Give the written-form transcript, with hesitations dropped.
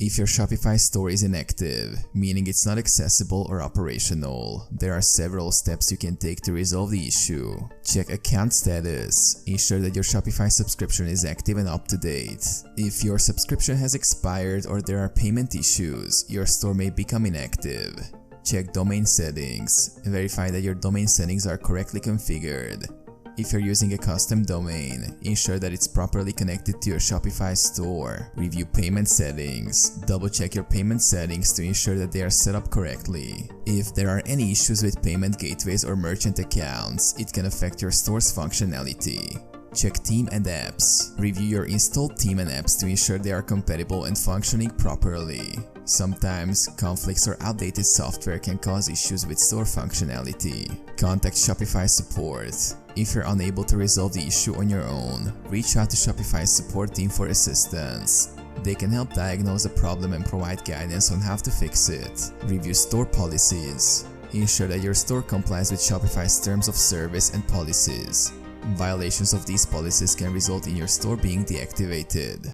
If your Shopify store is inactive, meaning it's not accessible or operational, there are several steps you can take to resolve the issue. Check account status. Ensure that your Shopify subscription is active and up to date. If your subscription has expired or there are payment issues, your store may become inactive. Check domain settings. Verify that your domain settings are correctly configured. If you're using a custom domain, ensure that it's properly connected to your Shopify store. Review payment settings. Double-check your payment settings to ensure that they are set up correctly. If there are any issues with payment gateways or merchant accounts, it can affect your store's functionality. Check theme and apps. Review your installed theme and apps to ensure they are compatible and functioning properly. Sometimes, conflicts or outdated software can cause issues with store functionality. Contact Shopify support. If you're unable to resolve the issue on your own, reach out to Shopify's support team for assistance. They can help diagnose the problem and provide guidance on how to fix it. Review store policies. Ensure that your store complies with Shopify's terms of service and policies. Violations of these policies can result in your store being deactivated.